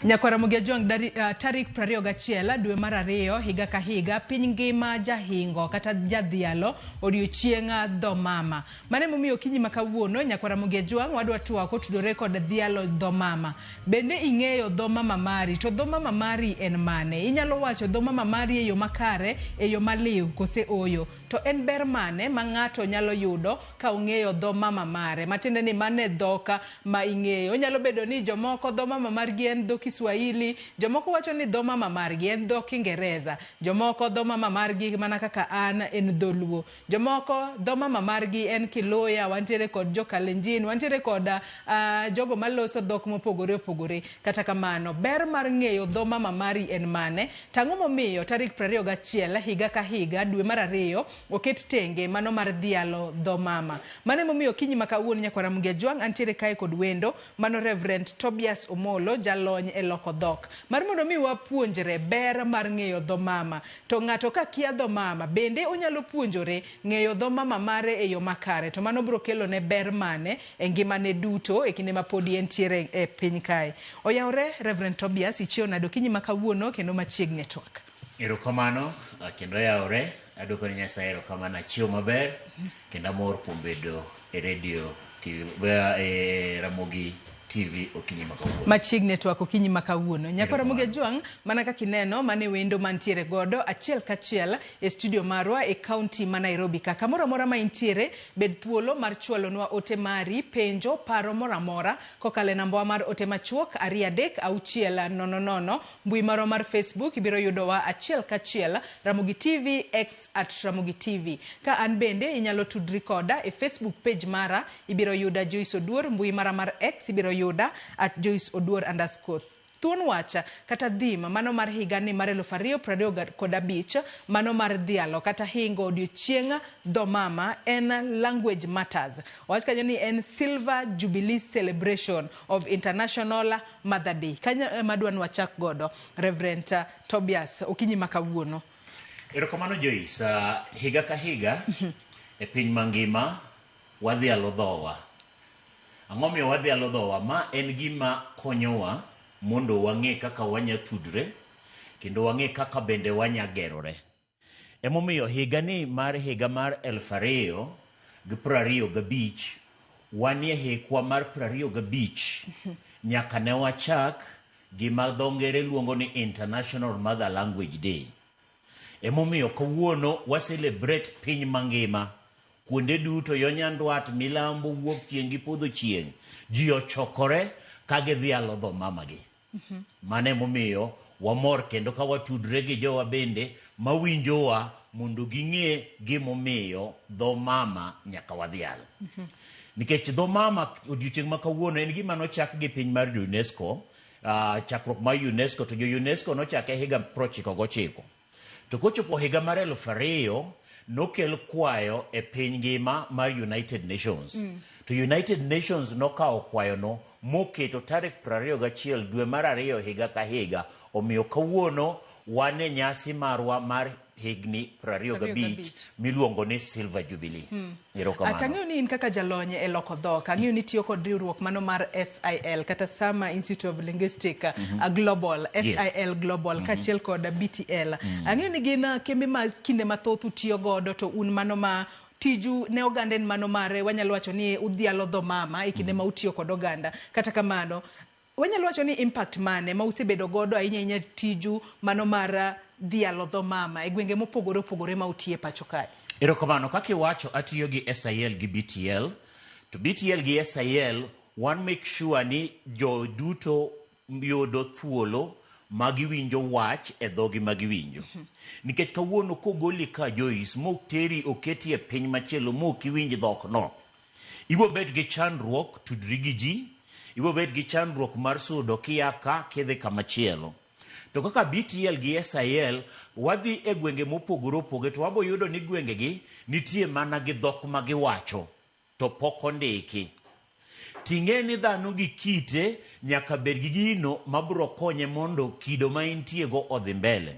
Nyakwara Mugiajuang tarik 21 dwe mar ariyo higa ka higa piny ngima jahingo kata jadhialo odiochienga dho mama. Mane momiyo kinyi makawuono Nyakwara Mugiajuang wadwa twako tudore kod dhialo dho mama. Bende ing'eyo dho mama mari, to dho mama mari en mane? Inyalo wacho dho mama mari e yo makare, e yo maliw kose oyo. To en ber mane ma ng'ato nyalo yudo ka ong'eyo dho mama mare? Matiende ni mane dhoka ma ing'eyo. Nyalo bedo ni jomoko dho mama margi en dho Kiswahili, jomoko wacho ni dho mama margi en dho Kiingereza, jomoko dho mama margi mana kaka an en dholuo, jomoko dho mama margi en Kiluya, wantiere kod Jokalenjin, wantiere kod jogo maloso dhok mopogore opogore. Kata kamano, ber mar ng'eyo dho mama mari en mane? Tang'o momiyo tarik 21 higa ka higa dwe mar ariyo oket tenge mano mar dhialo dho mama. Mane momiyo kinyi makawuono Nyakwara Mugiajuang antiere kae kod wendo mano Reverend Tobias Omolo, jalony e loko dhok. Mar mondo mi wapuonjre ber mar ng'eyo dho mama. To ng'ato ka kia dho mama bende onyalo puonjore ng'eyo dho mama mare e yo makare. To mano biro kelo ne ber mane e ngimane duto e kinde ma podi entiere e piny kae. Oyawre Reverend Tobias, ichiew nado kinyi makawuono kendo machiegni twak. Erokamano kendo yawre adwoko ni Nyasaye erokamano achiew maber kendo amor kuom bedo e radio TV e Ramogi TV okinyi makawuono. Machiegni twak okinyi makawuono. Nyakwara Mugiajuang mana kaka ineno mane wendo mantiere godo achiel kachiel e studio marwa e county ma Nairobi ka. Kamoro amora ma intiere bed thuolo mar chwalonwa ote mari, penjo, paro moro amora kokalo e namba mar ote machuok 236000. Mbui marwa mar Facebook ibiro yudowa achiel kachiel Ramogi TV X @Ramogi TV. Ka an bende inyalo tudri koda e Facebook page mara ibiro yuda Joyce Oduor, mbui mara mar X ibiro yuda @JoyceOduor_. Thuon wacha kata dhima mano mar higani mar 2025 mano mar dhialo kata hingo odiochienga dho mama en Language Matters. Wach kanyo ni en Silver Jubilee Celebration of International Mother Day. Kanya madwan wachak godo Reverend Tobias okinyi makawuono. Erokamano Joyce, higa ka higa e piny mangima wadhialo dhowa. Ang'omiyo wadhialo dhowa? Ma en gima konyowa mondo wang'e kaka wanya tudre kendo wang'e kaka bende wanya gerore. Emomiyo higa mar 2025 wanie hikwa mar 25 nyaka ne wachak gima dho ngere luongo ni International Mother Language Day. Emomiyo kawuono wa celebrate piny mangima. Kuonde duto yo nyandwat, milambo, wuok chieng' gi podho chieng' ji ochokore ka gidhialo dho mama gi. Mane momiyo wamor kendo ka watudre gi jowa bende mawinjowa mondo ging'e gimomiyo dho mama nyaka wadhial. Nikech dho mama odiochieng' ma kawuono en gima nochak gi piny mar UNESCO, chakruok mar UNESCO, to jo UNESCO nochake higa 1999. To kochopo higa mar 2000 nokel kwayo e piny ngima mar United Nations. To United Nations nokawo kwayono moketo tarik 21 dwe mar ariyo higa ka higa. Omiyo kawuono wane nyasi marwa mar higni 25 miluongo ni Silver Jubilee. Erokamano. Atang'eyo ni in kaka jalony e loko dhok, ang'eyo ni tiyo kod riwruok mano mar SIL kata Sama Institute of Linguistic Global, SIL Global kachiel kod BTL. Ang'eyo ni gin kembe ma kinde mathoth utiyo godo, to un mano ma tiju ne oganda en mano mare, wanyalo wacho ni udhialo dho mama e kinde ma utiyo kod oganda. Kata kamano wanyalo wacho ni impact mane ma usebedo godo ahinya tiju mano mar dhialo dho mama e gwenge mopogore opogore ma utie pacho kae? Erokamano, kaka iwacho atiyo gi SIL gi BTL. To BTL gi SIL one make sure ni jo duto yudo thuolo magiwinjo wach e dhogi magiwinjo. Nikech kawuono kogoli ka Joyce mokteri oketi e piny machielo mokiwinj dhok no, ibo bet gi chandruok tudri gi ji, ibo bet gi chandruok mar sudo kia ka kidhi kamachielo. To kaka BTL gi SIL wadhi e gwenge mopogore opogore, to wabo yudo ni gwenge gi nitie mana gi dhok magiwacho to pok ondiki. Ting'e ni dhano gi kite nyaka bed gi gino mabro konye mondo kido ma intie go odhi mbele.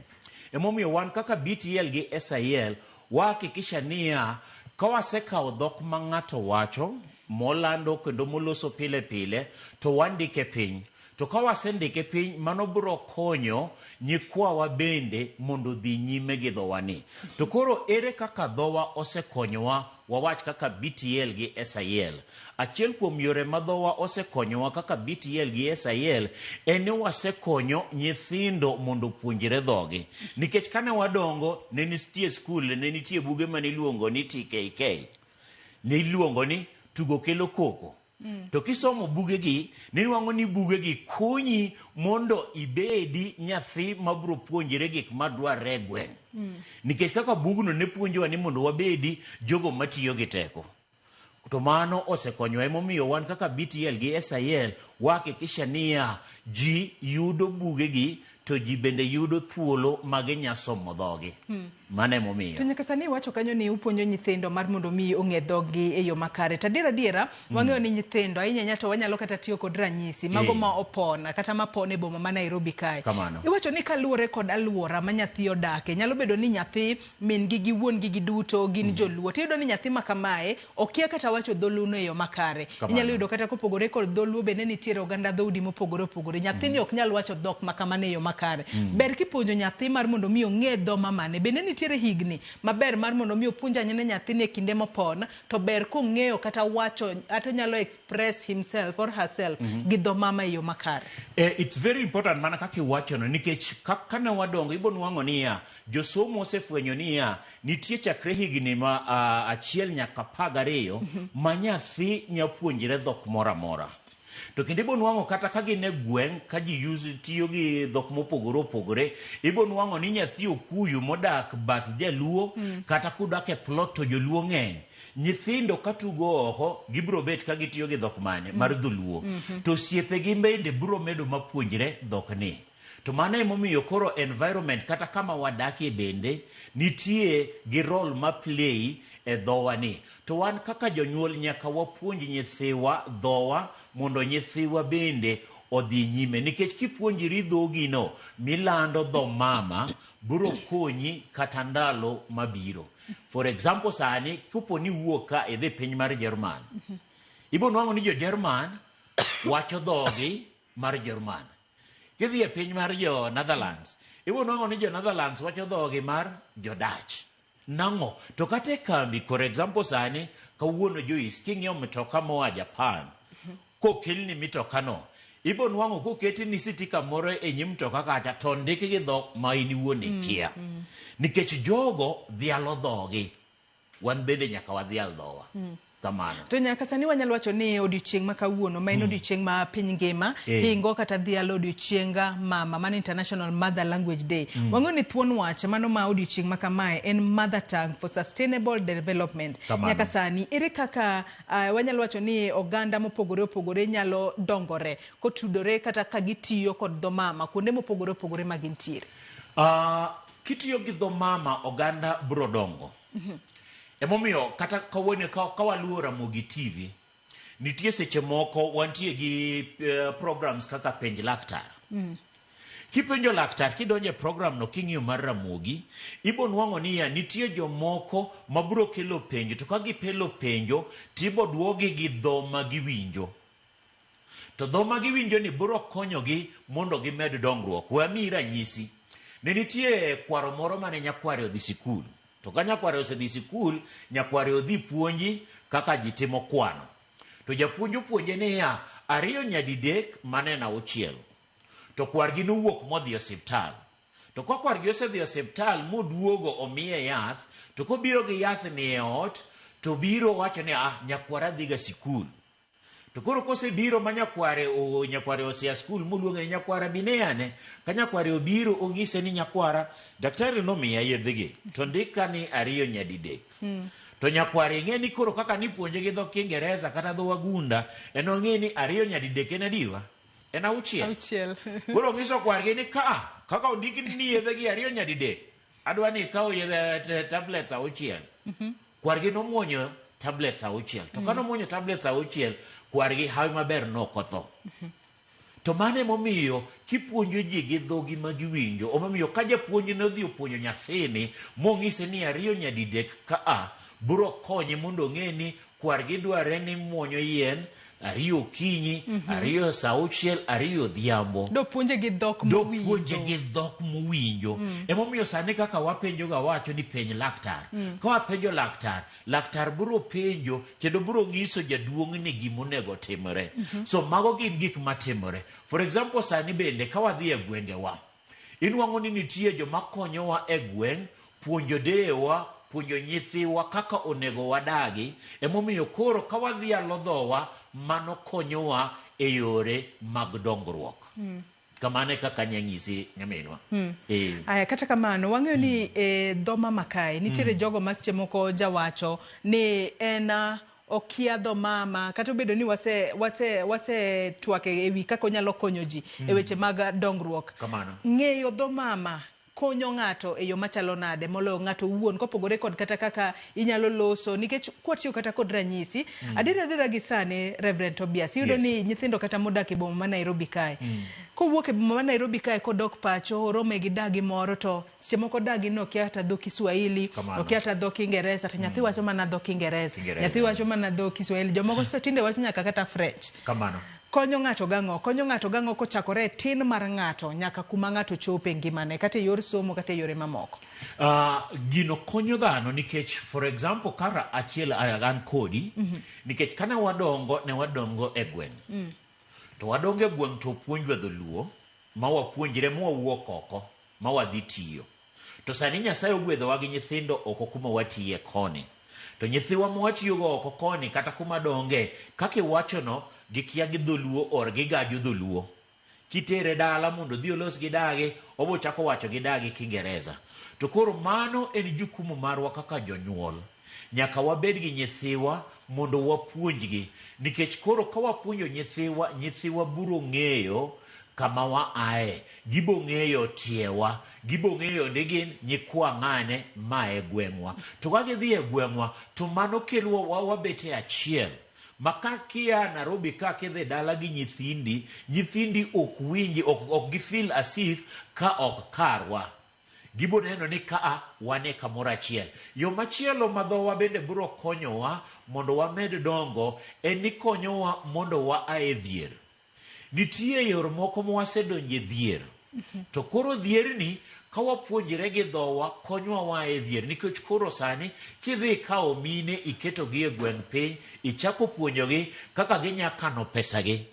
Emomiyo wan kaka BTL gi SIL wahakikisha niya ka wasekawo dhok ma ng'ato wacho molando kendo moloso pile pile to wandike piny to ka wasendike piny mano biro konyo nyikwawa bende mondo dhi nyime gi dhowani. To koro ere kaka dhowa osekonyowa, wawach kaka BTL gi SIL. Achiel kuom yore ma dhowa osekonyowa kaka BTL gi SIL en ni wasekonyo nyithindo mondo puonjre dhogi. Nikech kane wadongo ne nitie skul, ne nitie buge mane iluongo ni TKK. Ne iluongo ni tugo kelo koko. To kisomo bugegi, niwango ni bugegi konyi mondo ibedi nyathi mabro puonjre gik madwarre gweng'. Nikech kaka bugno ne puonjowa ni mondo wabedi jogo matiyo gi teko. To mano osekonyowa, emomiyo wan kaka BTL gi SIL wahakikisha niya ji yudo bugegi to ji bende yudo thuolo maginyasomo dhogi. Mano emomiyo. To nyaka sani wacho kanyo ni upuonjo nyithindo mar mondo mi ong'e dhogi e yo makare. To adiera wang'eyo ni nyithindo ahinya to wanyalo kata tiyo kod ranyisi mago ma opona kata ma pone boma ma Nairobi kae. Kamano. Iwacho ni kaluwore kod alwora ma nyathi odake, nyalo bedo ni nyathi min gi wuon gi giduto gin joluo. Tiyudo ni nyathi ma kamae okia kata wacho dholuno e yo makare. Inyalo yudo kata kopogore kod dholuo bende nitiere oganda dhoudi mopogore opogore. Nyathini ok nyal wacho dhok ma kamano e yo makare. Ber kipuonjo nyathi mar mondo mi ong'e dho mamane. Bende nitiere higni maber mar mondo mi opuonja ne nyathini e kinde mopon, to ber kong'eyo kata wacho ata nyalo express himself or herself gi dho mama e yo makare. It's very important mana kaka iwachono, nikech kane wadongo ibo nwang'o niya josomo osefwenyo niya nitie chakre higni ma achiel nyaka 12 ma nyathi nyapuonjre dhok moro amora. To kendo ibo nwang'o kata ka gin e gweng' ka ji tiyo gi dhok mopogore opogore, ibo nwang'o ni nyathi okuyu modak bath jaluo kata kudak e plot to joluo ng'eny. Nyithindo katugo oko gibro bet ka gitiyo gi dhok mane mar dholuo. To osiepegi bende biro medo mapuonjre dhok ni. To mano emomiyo koro environment kata kama wadakie bende nitie gi role ma play e dhowa ni. To wan kaka jonyuol nyaka wapuonj nyithiwa dhowa mondo nyithiwa bende odhi nyime. Nikech kipuonjiri dhogino milando dho mama biro konyi kata ndalo mabiro. For example sani kupo ni wuok ka idhi piny mar Jerman. Ibo nwang'o ni jo Jerman wacho dhogi mar Jerman. Kidhi e piny mar jo Netherlands, ibo nwang'o ni jo Netherlands wacho dhogi mar jo Dutch. Nang'o? To kate kambi, for example sani, kawuono Joyce, king'iewo mitoka moa Japan, kokelni mitokano, ibo nwang'o koketi ni sitika moro e nyim mtoka kacha, to ndiki gi dhok ma in iwuon ikia. Nikech jogo dhialo dhogi, wan bende nyaka wadhial dhowa. Kamano. To nyaka sani wanyalo wacho ni odiochieng' ma kawuono ma en odiochieng' ma piny ngima hingo kata dhialo odiochienga mama, man International Mother Language Day. Wang'eyo ni thuon wach mano ma odiochieng' ma kamae en Mother Tongue for Sustainable Development. Nyaka sani ere kaka wanyalo wacho ni oganda mopogore opogore nyalo dongore kotudore kata ka gitiyo kod dho mama kuonde mopogore opogore ma gintiere. Kitiyo gi dho mama oganda bro dongo. Emomiyo kata kawone kawaluo Ramogi TV nitie seche moko wantie gi programs kaka penj laktar. Kipenjo laktar kidonje program no king'iyo mar Ramogi, ibo nwang'o niya nitie jomoko mabro kelo penjo, to ka gipelo penjo tibo duogi gi dho ma giwinjo. To dho ma giwinjo ni bro konyogi mondo gimed dongruok. Wami ranyisi. Ne nitie kwaro moro mane nyakware odhi sikul. To ka nyakware osedhi sikul, nyakware odhi puonji kaka ji timo kwano. To japuonjo puonje niya 2 nyadidek mane na 6. To kwargi nowuok modhi osiptal. To ka kwargi osedhi osiptal moduogo omiye yath, to kobiro gi yath ni e ot, to biro wacho ni nyakwara dhiga sikul. To koro kosebiro ma nyakware osia skul moluonge ni nyakwara bineane, ka nyakware obiro ong'ise ni nyakwara daktari nomiya yedhigi to ndika ni 2 nyadidek. To nyakware ng'e ni koro kaka nipuonje gi dho Kiingereza kata dho wagunda enong'e ni 2 nyadidek en adiwa en 6. Koro ng'iso kwargi ni kaka ondiki ni yedhegi 2 nyadidek adwa ni ikaw yedhe tablets 6. Kwargi nomuonyo tablets 6. To ka nomuonyo tablets 6 kwargi hawi maber nokotho. To mane momiyo kipuonjo ji gi dhogi ma giwinjo, omomiyo ka japuonj nodhi opuonjo nyathini mong'ise ni 2 nyadidek bro konye mondo ng'e ni kwargi dware ni muonyo yien ariyo okinyi, ariyo sa auchiel, ariyo odhiambo. Do puonje gi dhok mowinjo. Do puonje gi dhok mowinjo. Emomiyo sani kaka wapenjo ga wacho ni penj laktar. Ka wapenjo laktar, laktar biro penjo kendo biro nyiso jaduong' ni gimonego timore. So mago gin gik matimore. For example, sani bende ka wadhi e gwengewa, inwang'o ni nitie joma konyowa e gweng', puonjo dewa, puonjo nyithiwa kaka onego wadagi. Emomiyo koro ka wadhi alodhowa, mano konyowa e yore mag dongruok. Kamane kaka nyanyisi nyaminwa. Aya, kata kamano wang'eyo ni dho mama kae nitiere jogo ma seche moko jawacho ni en okia dho mama, kata obedo ni wase twake ewi kaka onyalo konyo ji e weche mag dongruok. Kamano. Ng'eyo dho mama konyo ng'ato e yo machalo nade moloyo ng'ato wuon kopogore kod kata kaka inyalo loso, nikech kwatiyo kata kod ranyisi adira gi sani Reverend Tobias yudo ni nyithindo kata modak e boma ma Nairobi kae kowuok e boma ma Nairobi kae kodok pacho orome gi dagi moro to seche moko dagi no kia hata dho Kiswahili, okia hata dho Kiingereza, to nyathi wacho mana dho Kiingereza, nyathi wacho mana dho Kiswahili, jomoko tinde wacho nyaka kata French. Kamano. Konyo ng'ato gang'o kochakore tin mar ng'ato nyaka kuma ng'ato chope ngimane kata e yor somo kata e yore mamoko. Gino konyo dhano nikech for example kara achiel an kodi nikech kana ne wadongo e gweng'. To wadongo e gweng' to puonjwa dholuo ma wapuonjre ma wawuok oko ma wadhi tiyo. To sani Nyasaye ogwedhowa gi nyithindo oko kuma watiye koni. To nyithiwa ma watiyogo oko koni kata kuma donge kaka iwachono gikia gi dholuo or gigajo dholuo. Kitere dala mondo dhi olos gi dagi, obo chako wacho gi dagi Kiingereza. To koro mano en jukumu marwa kaka jonyuol. Nyaka wabed gi nyithiwa mondo wapuonjgi, nikech koro ka wapuonjo nyithiwa biro ng'eyo kama wa ae, gibo ng'eyo tiewa, gibo ng'eyo ni gin nyikwa ng'ane ma e gweng'wa. To ka gidhi e gweng'wa to mano kelwa wabete achiel. Maka kia Nairobi ka kidhi dala gi nyithindi ok winji, ok gifeel as if ka ok karwa. Gibo neno ni kaa wane kamoro achiel. Yo machielo ma dhowa bende biro konyowa mondo wamed dongo en ni konyowa mondo waaye dhier. Nitie yor moko ma wasedonje dhier. To koro dhier ni ka wapuonjre gi dhowa konyowa waaye dhier, nikech koro sani kidhi kawo mine iketogi e gweng' piny, ichako puonjogi kaka ginyalo kano pesagi,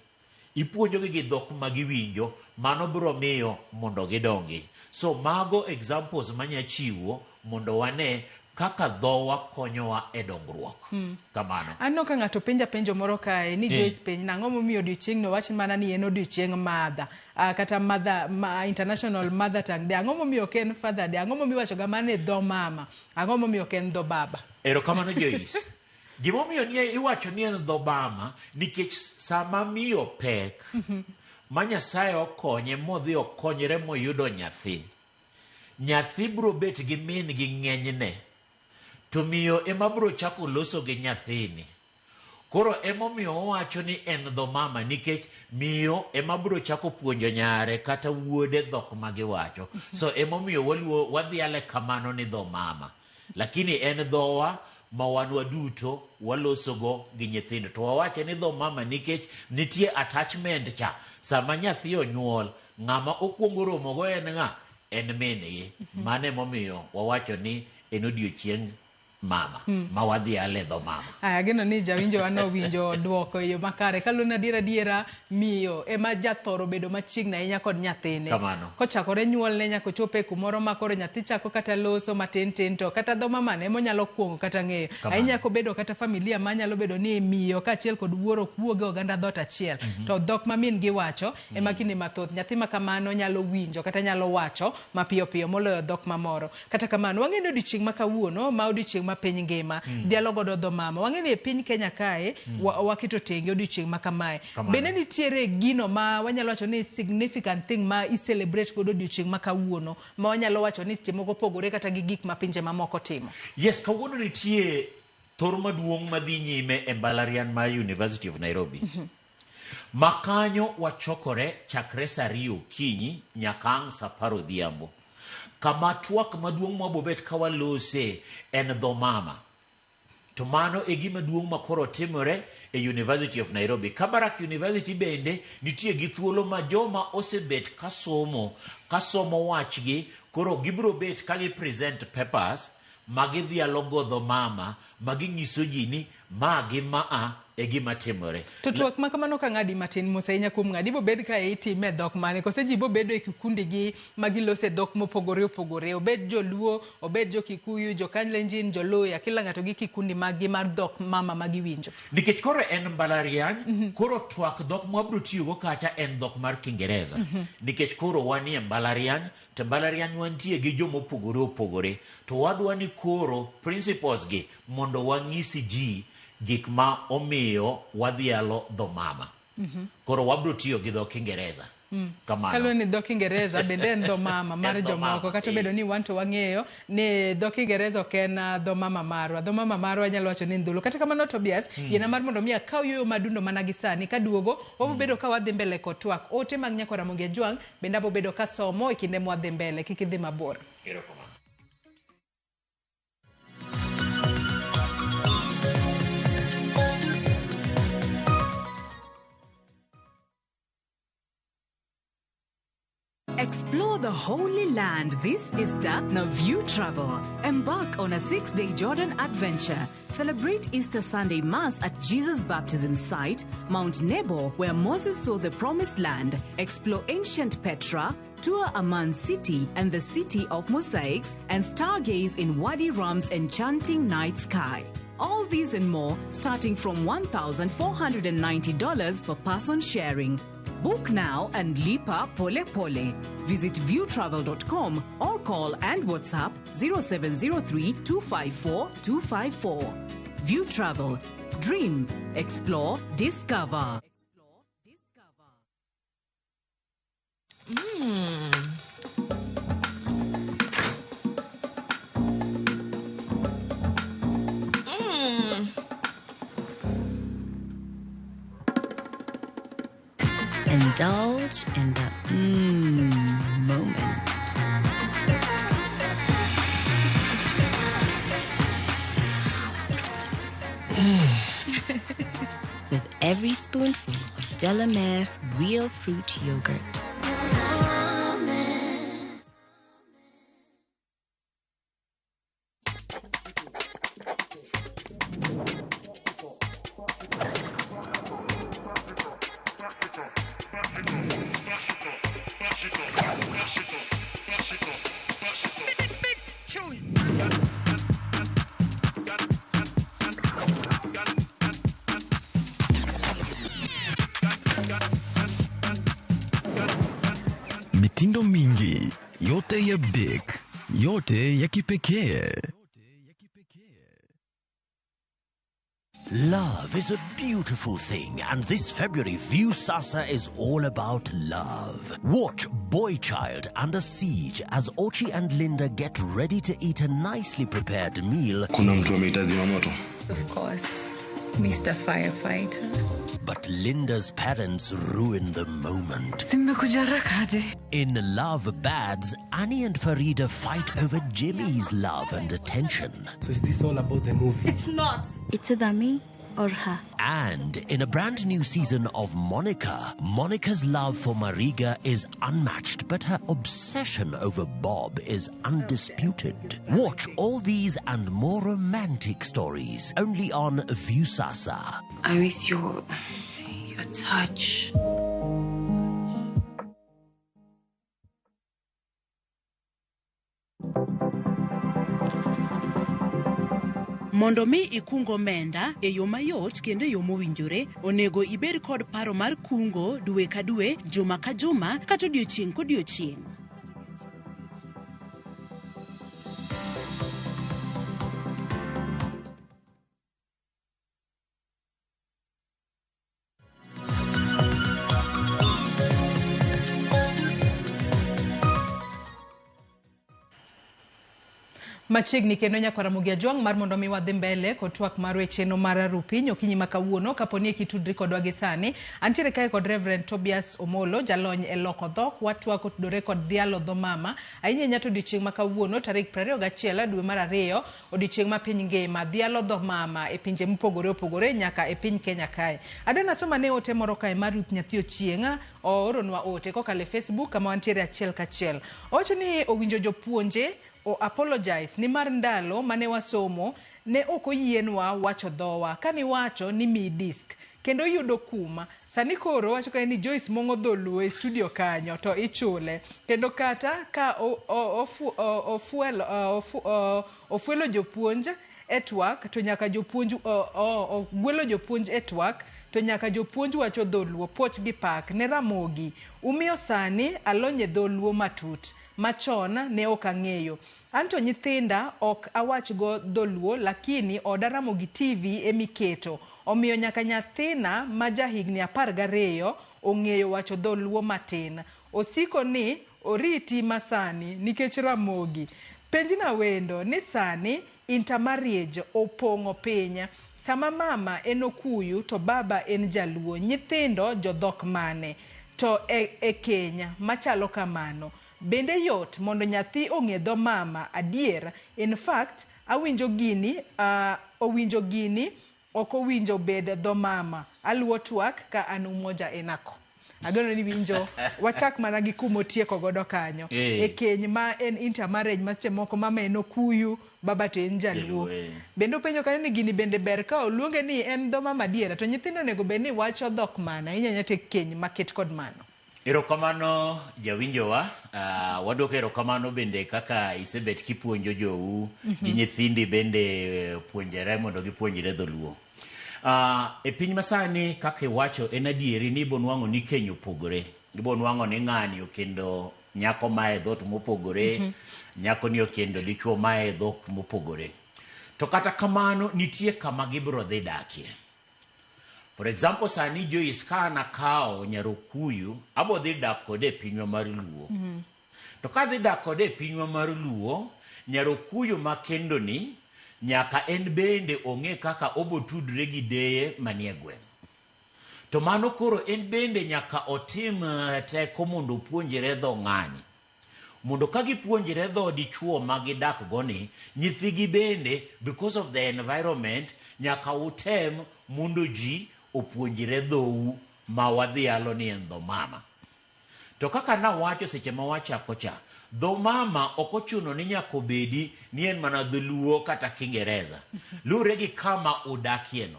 ipuonjogi gi dhok ma giwinjo, mano biro miyo mondo gidongi. So mago examples manya chiwo mondo wane kaka dhowa konyowa e dongruok. Kamano. Ano ka ng'ato penjo moro kae ni Joyce penj nang'o momiyo odiochieng' no wach mana ni en odiochieng' mother kata International Mother Tongue Day. Ang'o momiyo ok en Father Day? Ang'o momiyo iwacho ga mana dho mama? Ang'o momiyo ok en dho baba? Erokamano Joyce. Gimomiyo iwacho ni en dho mama nikech sama miyo pek ma Nyasaye okonye modhi okonyre moyudo nyathi biro bet gi min gi ng'enyne, to miyo ema biro chako loso gi nyathini. Koro emomiyo owacho ni en dho mama nikech miyo ema biro chako puonjo nyare kata wuode dhok ma giwacho. So emomiyo wadhiale kamano ni dho mama, lakini en dhowa ma wanwa duto walosogo gi nyithindo. To wawache ni dho mama nikech nitie attachment cha sama nyathi onyuol, ng'ama okuongo romogo en ng'a? En mingi. Mane momiyo wawacho ni en odiochieng' mama ma wadhi ale dho mama. Ageno ni jawinjo ano winjo duoko yo makare kaluna diera miyo ema jathoro bedo machiegni ahinya kod nyathine. Kamano. Kochakore nyuol ne nyaka chope kumoro ma koro nyathi chako kata loso matin to kata dho mama ne monyalo kuongo kata ng'eyo. Ahinya ko bedo kata familia manyalo bedo ni miyo kaachiel kod wuoro kuoge oganda dhot achiel. To dhok ma min giwacho ema kinde mathoth nyathi ma kamano nyalo winjo kata nyalo wacho mapiyo moloyo dhok mamoro. Kata kamano wang'eyo odiochieng' ma kawuono ma odiochieng' ma piny ngima dialogo godo dho mama. Wang'eyo ni e piny Kenya kae waketo tenge odiochieng' ma kamae. Bende nitiere gino ma wanyalo wacho ni significant thing ma celebrate godo odiochieng' ma kawuono ma wanyalo wacho ni seche moko pogore kata gi gik ma pinje mamoko timo? Yes, kawuono nitie thor maduong' madhi nyime e mbalariany mar University of Nairobi. Makanyo wachokore chakre saa 2 okinyi nyaka ang' saa 10 odhiambo. Kama twak maduong' mwabobet kawalose en dho mama. To mano e gima duong' makoro timore e University of Nairobi. Kabarak University bende nitie gi thuolo ma joma osebet kasomo wachgi, koro gibiro bet ka gi present papers magidhialo godho mama, maginyiso ji ni ma gi maa e gima timore. To tuak ma kamano ka ng'adi matin mosainya kuom ng'adi bo bed ka itime dhok mane kose ji bo bedo e kikundi gi magilose dhok mopogore opogore, obed joluo, obed jo Kikuyu, jo Kalenjin, jo Luhya, kila ng'ato gi kikundi magi mar dhok mama magiwinjo. Nikech koro en mbalariany, koro tuak dhok mwabro tiyogo kacha en dhok mar Kiingereza. Nikech koro wanie mbalariany, to mbalariany wantie gi jo mopogore opogore, to wadwa ni koro principles gi mondo wang'isi ji gik ma omiyo wadhialo dho mama. Koro wabro tiyo gi dho Kiingereza. Kamano. Kalo ni dho Kiingereza bende en dho mama mar jomoko, kata bedo ni wanto wang'eyo ni dho Kiingereza ok en dho mama marwa. Dho mama marwa nyalo wacho ni ndhulu. Kata kamano Tobias, yena mar mondo mi akaw yoyo madundo mana gi sani kaduogo, wabo bedo ka wadhi mbele kod twak. Ote mag Nyakora Mugia Jwang bende abo bedo ka somo e kinde mwadhi mbele, kik idhi mabor. Erokamano. Explore the Holy Land this Easter na View Travel. Embark on a 6-day Jordan adventure. Celebrate Easter Sunday Mass at Jesus' baptism site, Mount Nebo, where Moses saw the Promised Land. Explore ancient Petra, tour Amman City and the City of Mosaics, and stargaze in Wadi Rum's enchanting night sky. All these and more starting from $1,490 per person sharing. Book now and lipa pole pole. Visit viewtravel.com or call and WhatsApp 0703 254 254. View Travel. Dream. Explore. Discover. Indulge in the moment. With every spoonful of Delamere real fruit yogurt. Mitindo mingi, yote ya big, yote ya kipekee. Love is a beautiful thing, and this February, View Sasa is all about love. Watch Boy Child Under Siege as Ochi and Linda get ready to eat a nicely prepared meal. Kuna mtu ameita zimamoto. Of course, Mr. Firefighter. But Linda's parents ruin the moment. Zimekujarakaje? In Love Bads, Annie and Farida fight over Jimmy's love and attention. So is this all about the movie? It's not. It's either me or her. And in a brand new season of Monica, Monica's love for Mariga is unmatched, but her obsession over Bob is undisputed. Watch all these and more romantic stories only on View Sasa. I miss your touch. Mondo mi ikungo omenda e yo mayot kendo e yo mowinjore, onego ibed kod paro mar kungo dwe ka dwe, juma ka juma, kata odiochieng' kodiochieng'. Machiegni kendo nyakwara Mugia Jwang mar mondo mi wadhi mbele kod twak mar wecheno mar Rupiny okinyi makawuono kaponi kitudri kodwa gi sani. Antiere kae kod Reverend Tobias Omolo jalony e loko dhok watwak otudore kod dhialo dho mama. Ahinya nyato odiochieng' makawuono tarik 21 dwe mar 2 odiochieng' ma piny ngima dhialo dho mama e pinje mopogore opogore nyaka e piny Kenya kae. Adona soma ne ote moro kae mar Ruth Nyathi Ochieng'a ooronwa ote kokale Facebook kama wantiere achiel kachiel. Owacho ni owinjo jopuonje o apologize ni mar ndalo mane wasomo ne okoyienwa wacho dhowa kani wacho ni mi disk kendo yudo kuma sani koro wacho ka ni Joyce Mongo dholuo e studio kanyo to ichule kendo kata ka ofuelo jopuonj e twak to nyaka jopuonj ogwelo jopuonj e twak to nyaka jopuonj wacho dholuo poch gi pak ne Ramogi umiyo sani alonye dholuo matut machon ne okang'eyo. Anto nyithinda ok awach go dholuo lakini oda Ramogi TV emiketo. Omiyo nyaka nyathina majahigni 12 ong'eyo wacho dholuo matin. Osiko ni oriti masani nikech Ramogi. Penjina wendo ni sani intermarriage opong'o piny. Sama mama en Okuyu to baba en Jaluo. Nyithindo jodhok mane to e Kenya machalo kamano. Bende yot mondo nyathi ong'e dho mama adier. In fact, owinjo gini ok owinjo bed dho mama. Aluo twak ka an Umoja Enako. Agano ni winjo wachak mana gi kumo tieko godo kanyo. E keny ma en intermarriage ma seche moko mama en Okuyu baba to en Jaluo. Bende penjo kanyo ni gini bende ber ka oluonge ni en dho mama adier to nyithindo nego bed ni wacho dhok mana inyanya tek keny maket kod mano. Erokamano jawinjowa, waduoko erokamano bende kaka isebet kipuonjo jou gi nyithindi bende puonjere mondo gipuonjre dholuo. E piny masani kaka iwacho en adieri ni bonwang'o ni keny opogore. Bonwang'o ni ng'ani okendo nyako mae dhot mopogore, nyako ni okendo dichuo mae dhok mopogore. To kata kamano nitie kama gibro dhi dakie. For example, sani Joyce kana kao Nyarokuyu, abo dhi dak kode e pinywa mar Luo. To ka dhi dak kode e pinywa mar Luo, Nyarokuyu makendo ni nyaka en bende ong'e kaka obo tudre gi deye manie gweng'. To mano koro en bende nyaka otim teko mondo puonjere dho ng'ani. Mondo ka gipuonjre dho dichuo ma gidak goni, nyithigi bende because of the environment nyaka utem mondo ji opuonjire dhou ma wadhialo ni en dho mama. To kaka nawacho seche ma wachako cha, dho mama okochuno ni nyaka bedi ni en mana dholuo kata Kiingereza. Lure gi kama udakieno.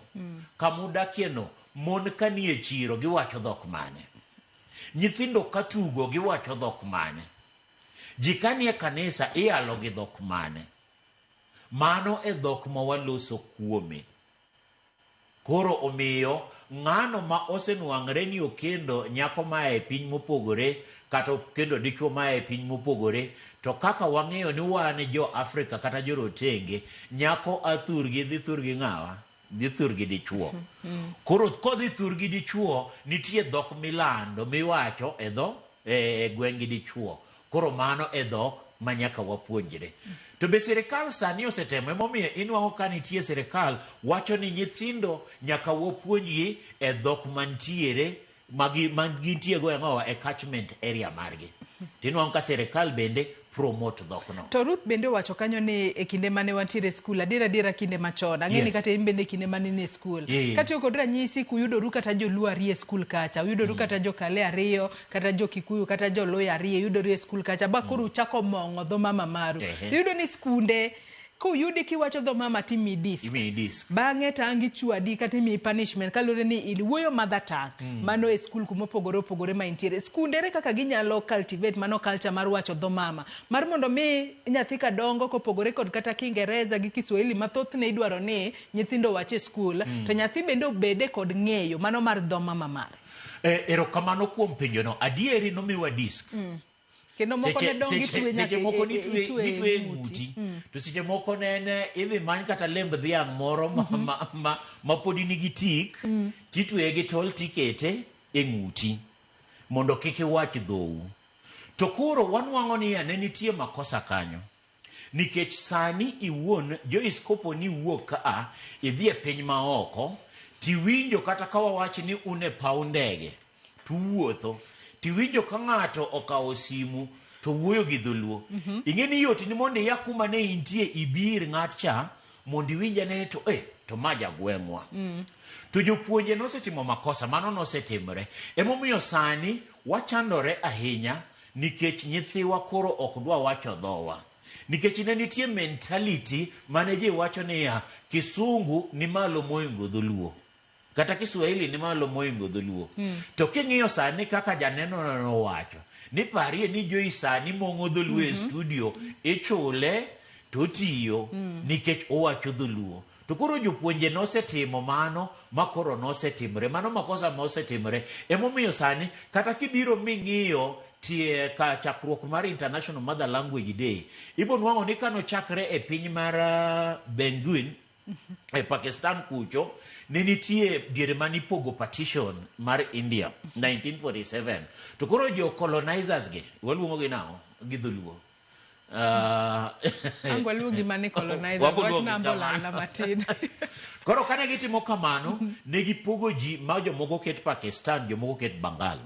Kama udakieno, mon kanie chiro giwacho dhok mane. Nyithindo katugo giwacho dhok mane. Jikanie kanisa ialo gi dhok mane. Mano e dhok ma waloso kuome. Koro omiyo ng'ano ma osenuang're ni okendo nyako ma e piny mopogore kata kendo dichuo ma e piny mopogore to kaka wang'eyo ni wan jo Afrika kata jo rotenge nyako athurgi dhi thurgi ng'awa dhi thurgi dichuo. Koro kodhi thurgi dichuo nitie dhok milando miwacho e gweng'i dichuo. Koro mano e dhok ma nyaka wapuonjre. To be sirikal sani osetemo emomiyo inwang'o ka nitie sirikal wacho ni nyithindo nyaka wapuonjgi e dhok mantiere magintie go e catchment area margi. Tinwang'o ka sirikal bende promote dhokno. To Ruth bende wacho kanyo ni e kinde mane wantiere skul adiera kinde machon ang'eni kata imbe kinde mane ni skul kata kod ranyisi kuyudoru kata joluo ariyo e skul kacha uyudoru kata jokale ariyo kata jokikuyu kata joloyo ariyo yudoru e skul kacha ba koro uchako mong'o dho mama maru yudo ni skunde kuyudi kiwacho dho mama timi disk bang'e tangi chwadi kata imi punishment kalure ni iwuoyo mother tongue mano e skul kumopogore opogore ma intiere skundere kaka ginyalo cultivate mano culture mar wacho dho mama mar mondo mi nyathi ka dongo kopogore kod kata Kiingereza gi Kiswahili mathoth ne idwaro ni nyithindo wache skul to nyathi bende obede kod ng'eyo mano mar dho mama mar. Erokamano kuom penjono adieri nomiwa disk. Kendo moko ne dongi tuwe nyaka itwe ng'uti. To seche moko ne idhi many kata lemb dhiang' moro ma podi nigi tik titweye gi tol tikete e ng'uti mondo kik iwach dhou. To koro wanwang'o ni ne nitie makosa kanyo. nikech sani iwuon Joyce kopo ni wuok ka idhi e piny maoko tiwinjo kata ka wawachi ni une paw ndege tuwuotho tiwinjo ka ng'ato okawo simu to wuoyo gi dholuo ing'eni yot ni mondo iya kuma ne intie ibir ng'at cha mondo iwinja ne to maja gweng'wa to jopuonje nosetimo makosa mano nosetimore emomiyo sani wachandore ahinya nikech nyithiwa koro ok dwa wacho dhowa nikech ne nitie mentality mane ji wacho niya Kisungu ni malo moingo dholuo kata Kiswahili ni malo moingo dholuo to king'iyo sani kaka janeno no wacho ni parie ni Joyce sani mong'o dholuo e studio ichule to tiyo nikech owacho dholuo to koro jopuonje nosetimo mano makoro nosetimore mano makosa mosetimore emomiyo sani kata kibiro ming'iyo tie ka chakruok mar International Mother Language Day ibo nwang'o ni kano chakre e piny mar Benguin e Pakistan kucho ne nitie diere mani pogo partition mar India 1947 to koro jo colonizers ge waluongo gi nao gi dholuo angwa luongi mani colonizers wach nambo lala matin koro kane gitimo kamano ne gipogo ji ma jomoko ket Pakistan jomoko ket Bengal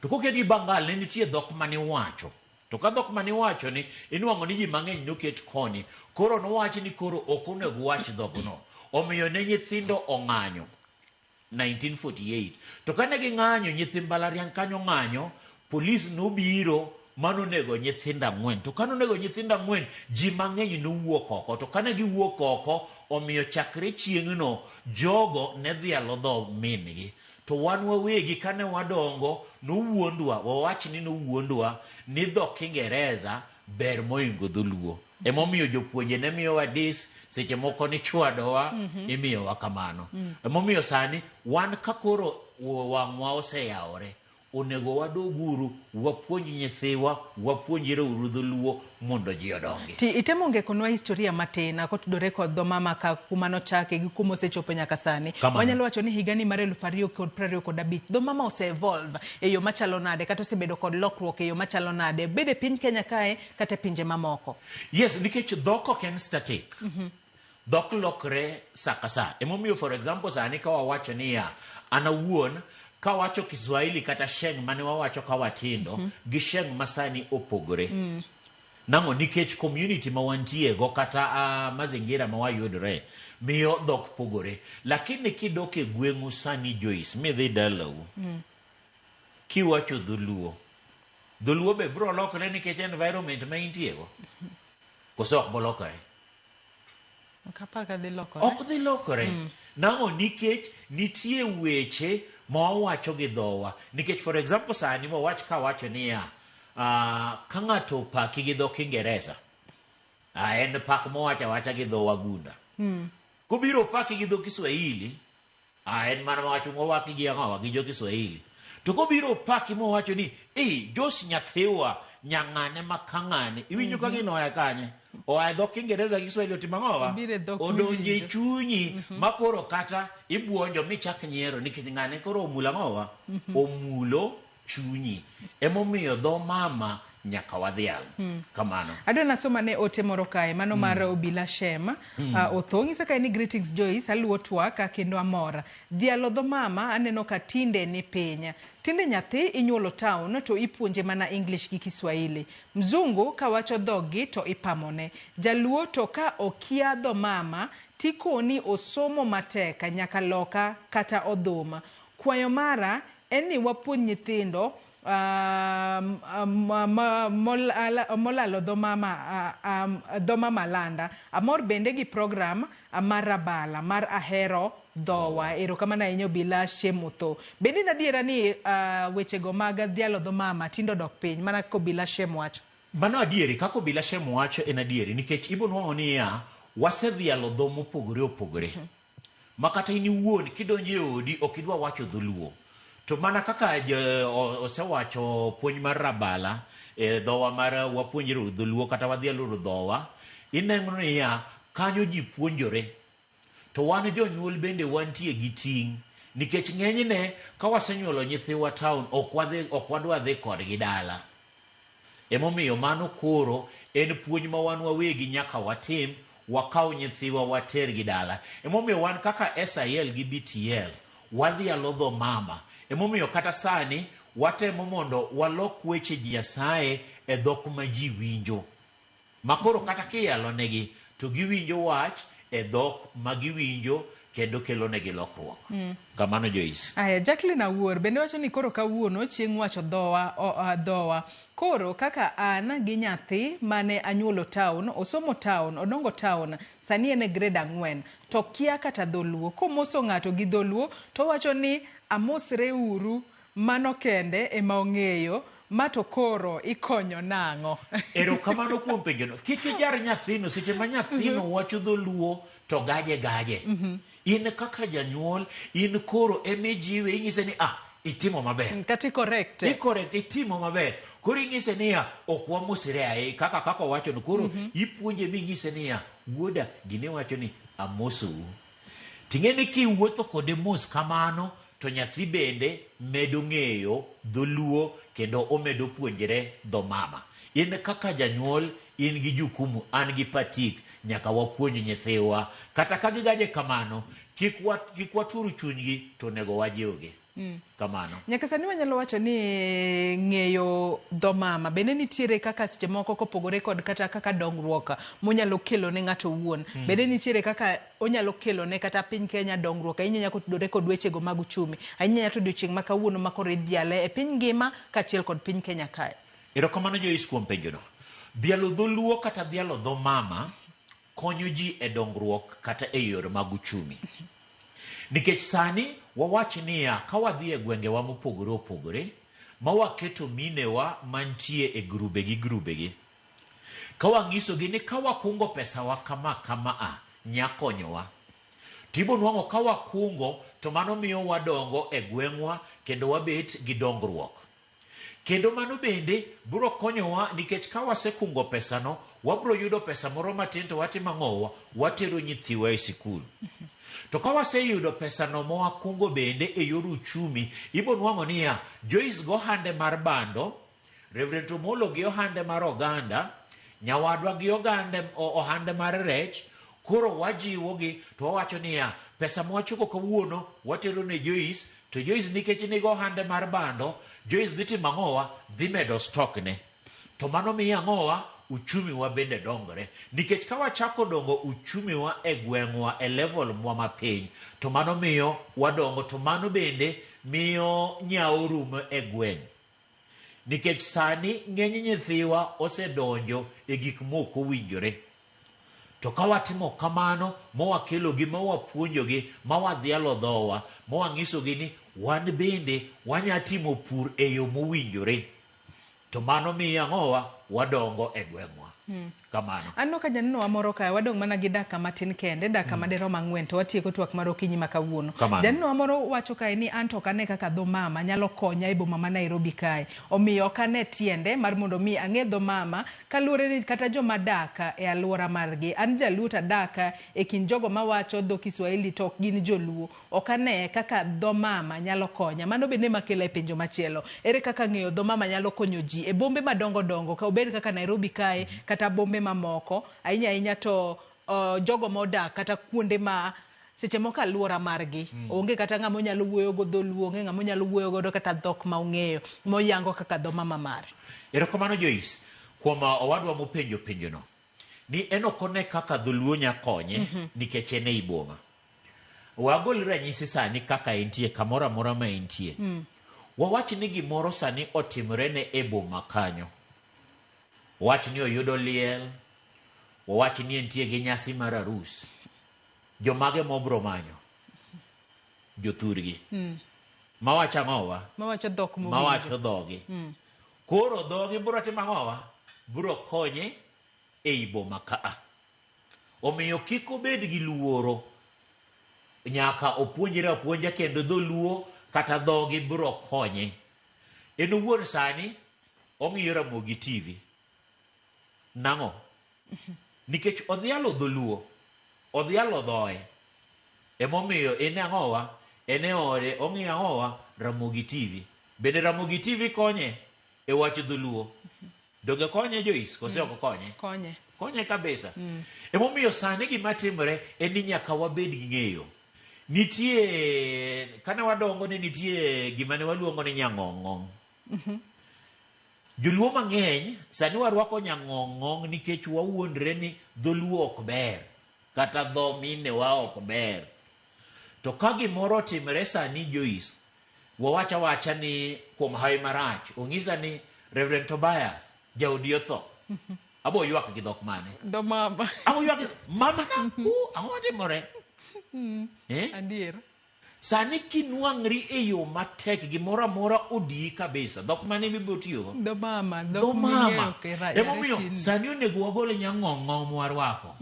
to koket gi Bengal ne nitie dhok mani wacho to ka dhok mani wacho ni inuang'o ni ji mang'eny noket koni koro nowachi ni koro ok onego wach dhokno omiyo ne nyithindo ong'anyo 1948 to kane ging'anyo nyithi mbalariany kanyo ng'anyo polis nobiro mano nego nyithindo 4 to kano nego nyithindo 4 ji mang'eny nowuok oko to kane giwuok oko omiyo chakre chieng'no jogo ne dhialo dho min-gi to wan wawegi kane wadongo nowuondwa wawach ni nowuondwa ni dho Kiingereza ber moingo dholuo emomiyo jopuonje ne miyowa dis seche moko ni chwadowa imiyowa kamano emomiyo sani wan kakoro wang'wa oseyawore onego wadoguru wapuonj nyithiwa wapuonjire uru dholuo mondo ji odongi ti itemo ngekonwa historia matin kotudore kod dho mama ka kuma nochake gi kuma osechopo nyaka sani wanyalo wacho ni higani mar 2025 dho mama ose evolve e yo machalo nade kata osebedo kod lokruok e yo machalo nade bede piny Kenya kae kata pinje mamoko yes nikech dhok ok en static dhok lokre saka sa emomiyo for example sani ka wawacho niya an awuon ka wacho Kiswahili kata sheng mane wawacho ka watindo gi sheng masani opogore nango nikech community ma wantie go kata mazingira ma wayudre miyo dhok pogore lakini kidok e gweng'u sani Joyce midhi dalau kiwacho dholuo be bro lokre nikech environment ma intie go koso ok bolokre ok dhi lokre nango nikech nitie weche ma wawacho gi dhowa nikech for example sani ma wach ka wacho niya ka ng'ato paki gi dho Kiingereza en pak ma wacha gi dho wagunda kubiro paki gi dho Kiswahili en mana wacho waki gi ang'awa gi jo Kiswahili to kubiro paki ma wacho ni Joyce nyathiwa nyang'ane makang'ane iwinjo ka ginoya kanye oa dho Kiingereza gi Kiswahili otimang'owa odonje chunyi makoro kata ibuonjo michak nyiero nikech ng'ane koro omula ng'owa omulo chunyi emomiyo dho mama nyaka wadhial kamano adwa nasoma ne ote moro kae mano mar Obila Shem othong'isa kae ni greetings Joyce aluo twak kendo amora dhialo dho mama aneno ka tinde ni pinya tinde nyathi inyuolo town to ipuonje mana English gi Kiswahili mzungu ka wacho dhogi to ipamone jaluo to ka okia dho mama tikoni osomo mateka nyaka loka kata odhuma kwayo mara eni wapuonj nyithindo molalo dho mama landa amor bende gi program mar Rabala mar ahero dhowa erokamano ahinya Obila Shem otho bende nadiera ni wechego mag dhialo dho mama tindo dok piny mana ka Obila Shem wacho mano adieri kaka Obila Shem wacho en adieri nikech ibo nwang'o niya wasedhialo dho mopogore opogore makata in iwuon kidonjo e odi ok idwa wacho dholuo to mana kaka osewacho puonj mar Rabala dhowa mar wapuonjre dholuo kata wadhialo dhowa ineno niya kanyo ji puonjore to wan jonyuol bende wantie gi ting' nikech ng'enyne ka wasenyuolo nyithiwa town ok wadwa dhi kodgi dala emomiyo mano koro en puonj ma wan wawegi nyaka watim, wakaw nyithiwa water gi dala. Emomiyo wan kaka SIL gi BTL wadhialo dho mama. Emomiyo kata sani watemo mondo walok weche Nyasaye e dhok ma ji winjo. Makoro kata kiyalo negi to giwinjo wach e dhok ma giwinjo kendo kelo negi lokruok. Kamano Joyce. Aya, Jacqueline Awuor bende wacho ni koro kawuono chieng' wacho dhowa. Koro kaka an gi nyathi mane anyuolo town, osomo town, odongo town, sani en e grade 4 to kia kata dholuo. Komoso ng'ato gi dholuo to wacho ni amosre uru, mano kende ema ong'eyo, mato koro ikonyo nang'o. Erokamano kuom penjono. Kik ijar nyathino seche ma nyathino wacho dholuo to gaje. In kaka janyuol, in koro emijiwe, ing'ise ni itimo maber. Kati correct. Itimo maber. Koro ing'ise ni ok wamosre aye kaka wacho no. Koro ipuonje mi ing'ise ni wuoda gine wacho ni amosou. Ting'eni kiwuotho kode mos kamano to nyathi bende medo ng'eyo dholuo kendo omedo puonjre dho mama. In kaka janyuol, in gi jukumu, an gi patik, nyaka wapuonj nyithiwa. Kata ka gigaje kamano, kik waturu chunygi to nego wajiwgi. Kamano. Nyaka sani wanyalo wacho ni ng'eyo dho mama bende nitiere kaka seche moko kopogore kod kata kaka dongruok monyalo kelo ne ng'ato wuon. Bende nitiere kaka onyalo kelo ne kata piny Kenya dongruok. Ahinya nyako tudore kod wechego mag uchumi. Ahinya nyato odiochieng' ma kawuono makoro idhiale e piny ngima kaachiel kod piny Kenya kae. Erokamano Joyce kuom penjono. Dhialo dholuo kata dhialo dho mama konyo ji e dongruok kata e yore mag uchumi. Nikech sani wawach niya ka wadhi e gwengewa mopogore opogore ma waketo minewa mantie e grubegi ka wang'isogi ni ka wakungo pesawa kama nyakonyowa, tibo nwang'o ka wakungo to mano miyo wadongo e gweng'wa kendo wabet gi dongruok. Kendo mano bende biro konyowa nikech ka wasekungo pesano wabiro yudo pesa moro matin to watimo ang'owa, watero nyithiwa e sikul. To ka waseyudo pesano mowakungo bende e yor uchumi, ibo nwang'o niya Joyce go ohande mar bando, Reverend Omolo gi ohande mar oganda, nyawadwa gi ohande mar rech. Koro wajiwogi to wawacho niya pesa mwachoko kawuono watero ne Joyce, to Joyce nikech nigo ohande mar bando, Joyce dhi timo ang'owa, dhi medo stock ne. To mano miyo ang'owa uchumi wa bende dongre. Nikech ka wachako dongo uchumi wa e gweng'wa e level mwa mapiny, to mano miyo wadongo, to mano bende miyo nyao rumo e gweng'. Nikech sani ng'eny nyithiwa osedonjo e gik moko winjore. To ka watimo kamano, mawakelogi, mawapuonjogi, mawadhialo dhowa, mawang'isogi ni wan bende wanyatimo pur e yo mowinjore, to mano miyo ang'owa wadongo e gweng'wa. Kamano. Anno ka janeno amoro kae wadong' mana gi daka matin kende, daka madero mang'wen to watieko twak mar okinyi ma kawuono. Janeno amoro wacho kae ni anto kane kaka dho mama nyalo konya e boma ma Nairobi kae. Omiyo kane tiende mar mondo mi ang'e dho mama kaluwore ni kata joma daka e alwora margi. An jaluo ta daka e kin jogo mawacho dho Kiswahili to ok gin joluo. Ok ane kaka dho mama nyalo konya. Mano bende makela e penjo machielo. Ere kaka ng'eyo dho mama nyalo konyo ji e bombe madongo dongo ka obed kaka Nairobi kae kata bombe mamoko, ahinya to jogo modak kata kuonde ma seche moko alwora margi onge kata ng'ama onyalo wuoyo go dholuo, onge ng'ama onyalo wuoyo godo kata dhok ma ong'eyo moyango kaka dho mama mare. Erokamano Joyce kuom owadwa mopenjo penjono ni en ok one kaka dholuo nyakonye nikech en ei boma. Wagol ranyisi sani kaka entie kamoro amora ma entie. Wawach ni gimoro sani otimore ne e boma kanyo. Wawach ni oyudo liel, wawach ni entie gi nyasi mar arus. Jomage mobro manyo? Jothurgi. Mawacho ang'owa? Mawacho dhok mowinjo. Mawacho dhogi. Koro dhogi biro timo ang'owa? Biro konye ei boma kaa. Omiyo kik obed gi luoro, nyaka opuonjre apuonja kendo dholuo kata dhogi biro konye. En owuon sani ong'iyo Ramogi TV. Nang'o? Nikech odhialo dholuo, odhialo dhoe. Emomiyo en ang'owa, en e ode, ong'iyo ang'owa Ramogi TV. Bende Ramogi TV konye e wach dholuo. Doge konye Joyce, kose ok konye? Konye kabisa. Emomiyo sani gima timore en ni nyaka wabed gi ng'eyo. Nitie, kane wadongo ne nitie gima ne waluongo ni nyang'ong'ong. Joluo mang'eny sani warwako nyang'ong'ong nikech wawuondre ni dholuo ok ber kata dho mine wa ok ber. To ka gimoro timore sani Joyce, wawacha ni kuom hawi marach, ong'isa ni Reverend Tobias jaodi otho. Abo ywak gi dhok mane? Dho mama. Abo ywak gi mama na ang'o timore? Adier. Sani kinwang'ri e yo matek gimoro amora odiyi kabisa. Dhok mane mibiro tiyogo? Dho mama. Dho mama. Emomiyo sani onego wagol nyang'ong'o mwarwako.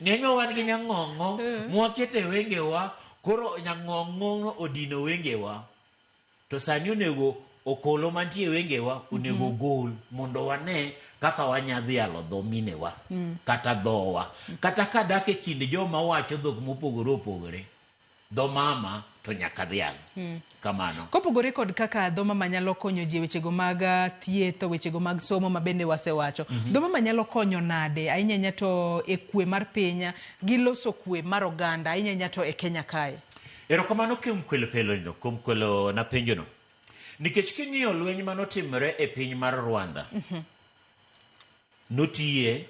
Ng'enywa wan gi nyang'ong'o mwakete wengewa, koro nyang'ong'o odino wengewa. To sani onego okolo mantie wengewa onego gol mondo wane kaka wanyadhialo dho minewa kata dhowa. Kata kadake kinde joma wacho dhok mopogore opogore, dho mama to nyaka dhial. Kamano. Kopogore kod kaka dho mama nyalo konyo ji wechego mag thieth, wechego mag somo mabende wasewacho. Dho mama nyalo konyo nade ahinya to e kwe mar piny gi loso kwe mar oganda ahinya to e Kenya kae. Erokamano kuom kwelo na penjono. Nikech king'iyo lweny manotimore e piny mar Rwanda, notiye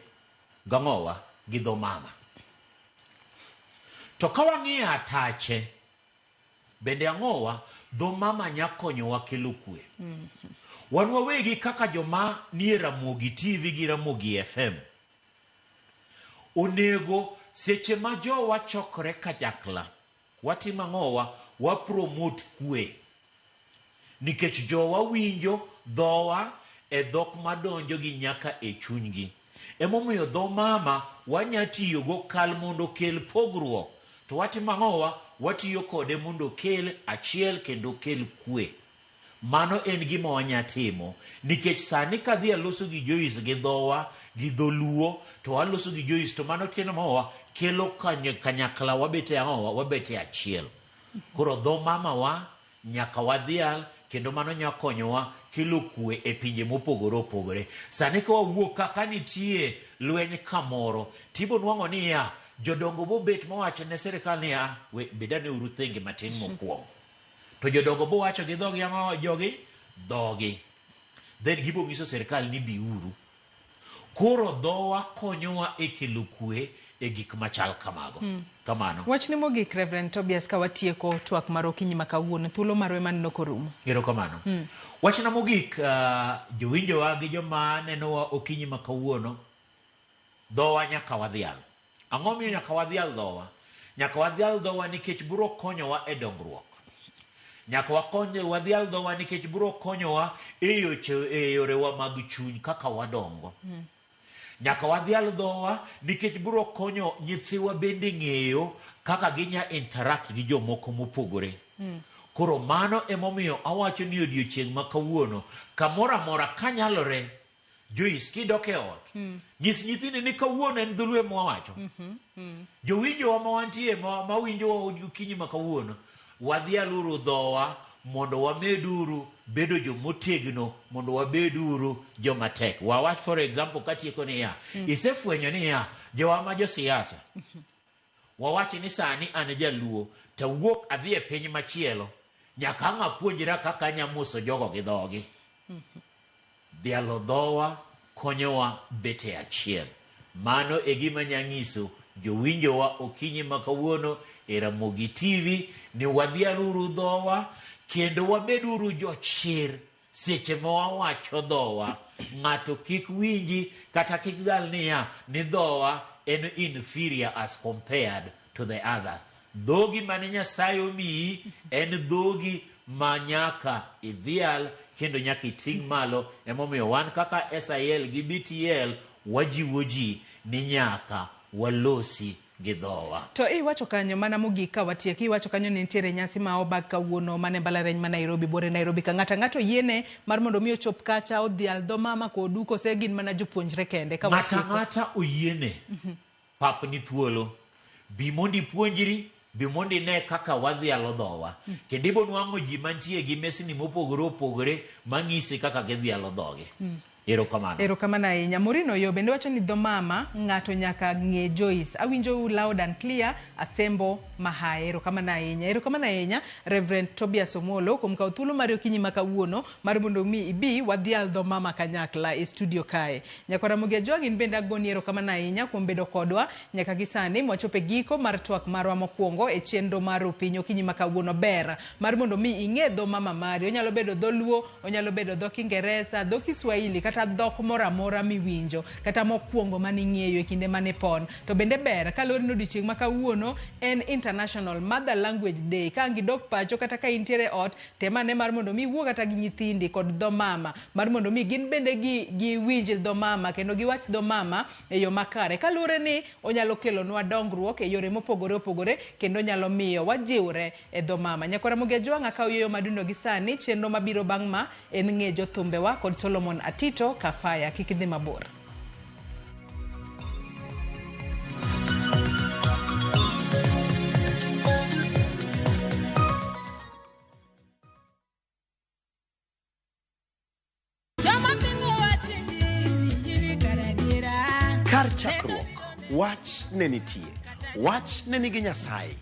gang'owa gi dho mama. To ka wang'iyo atache, bende ang'owa dho mama nyakonyowa kelo kwe. Wan wawegi kaka joma nie Ramogi TV gi Ramogi FM, onego seche ma jowa chokre kanyakla, watimo ang'owa, wapromote kwe. Nikech jowa winjo dhowa e dhok madonjo gi nyaka e chunygi. Emomiyo dho mama wanyatiyo go kal mondo kel pogruok. To watimo ang'owa, watiyo kode mondo kel achiel kendo kel kwe. Mano en gima wanyatimo. Nikech sani kadhi aloso gi Joyce gi dhowa gi dholuo, to waloso gi Joyce, to mano tiende ang'owa kelo kanyakla wabete ang'owa, wabete achiel. Koro dho mama wa nyaka wadhial, kendo mano nyakonyowa kelo kwe e pinje mopogore opogore. Sani ka wawuok kaka nitie lweny kamoro, tibo nwang'o niya, jodongo bobet mowacho ne sirikal niya, bedane uru thenge matin mokwongo. To jodongo bo wacho gi dhogi ang'o jogi? Dhogi. Then gibo ng'iso sirikal ni biuru. Koro dhowa konyowa e kelo kwe e gik machal kamago. Kamano. Wachni mogik Reverend Tobias ka watieko twak mar okinyi makawuono, thuolo marwe maneno korumo. Erokamano. Wachna mogik jowinjowa gi joma nenowa okinyi makawuono, dhowa nyaka wadhial. Ang'o miyo nyaka wadhial dhowa? Nyaka wadhial dhowa nikech biro konyowa e dongruok. Nyaka wadhial dhowa nikech biro konyowa e yorewa mag chuny kaka wadongo. Nyaka wadhial dhowa nikech biro konyo nyithiwa bende ng'eyo kaka ginya interact gi jomoko mopogore. Koro mano emomiyo awacho ni odiochieng' ma kawuono kamoro amora kanyalore, Joyce kidok e ot, nyis nyithini ni kawuono en dhulwe mwawacho. Jowinjowa ma wantie ma winjowa okinyi ma kawuono, wadhial uru dhowa mondo wameduru bedo jomotegno, mondo wabeduru jomatek. Wawach for example katieko niya, isefwenyo niya, jowa ma josiasa, wawachi ni sani an jaluo, ta wuok adhi e piny machielo, nyaka ang'a puonjra kaka anyamuso jogo gi dhogi. Dhialo dhowa konyowa bete achiel. Mano e gima nyang'iso jowinjowa okinyi makawuono e Ramogi TV ni wadhialuru dhowa kendo wabeduru jochir seche ma wawacho dhowa. Ng'ato kik winji kata kik gal niya ni dhowa en inferior as compared to the others. Dhogi mane Nyasaye omiyi en dhogi ma nyaka idhial kendo nyaka iting' malo. Emomiyo wan kaka SIL gi BTL wajiwo ji ni nyaka walosi gi dhowa. To iwacho kanyo mana mogik ka watiek, iwacho kanyo ni nitiere nyasi ma obag kawuono mane mbalariany ma Nairobi, bore Nairobi ka ng'ato yiene mar mondo mi ochop kacha odhial dho mama kodu kose gin mana jopuonjre kende ka ng'ata oyiene. Pap ni thuolo. Bi mondi puonjri Bimondi ne kaka wadhi alodhowa. Kendo nuang'o ji mantie gi mesni mopogore opogore mang'isi kaka gidhi alodhogi. Erokamano ahinya. Murino yo bende wacho ni dho mama ng'ato nyaka ng'e Joyce. Awinjo loud and clear, asembo mahaye. Erokamano ahinya. Reverend Tobias Omolo kuom kawo thuolo mar okinyi ma kawuono mar mondo mi ibi wadhial dho mama kanyakla e studio kae. Nyakwara Mugia Jwang'in bende agoni erokamano ahinya kuom bedo kodwa nyaka gisani mwachope giko mar twak marwa mokwongo e chenro mar Opiny okinyi ma kawuono. Ber mar mondo mi ing'e dho mama mari. Onyalo bedo dho Luo, onyalo bedo dho Kiingereza, dho Kiswahili kata dhok moramora miwinjo kata mokwongo maning'eyo e kinde mane pon. To bende ber kalore no odiochieng' ma kawuono en International Mother Language Day. Ka ngidok pacho kata ka intiere ot temane mar mondo mi wuo kata gi nyithindi kod dho mama mar mondo mi gin bende gi winj dho mama kendo giwach dho mama e yo makare. Kalore ni onyalo kelonwa dongruok e yore mopogore opogore kendo nyalo miyo wajiwre e dho mama. Nyakwara Mugia Jwang' akawo yo maduno gi sani. Chenro mabiro bang' ma en ng'e jothumbewa kod Solomon Atito Kafaya. Kik idhi mabor. Kar chakruok, wach ne nitie. Wach ne nigi Nyasaye.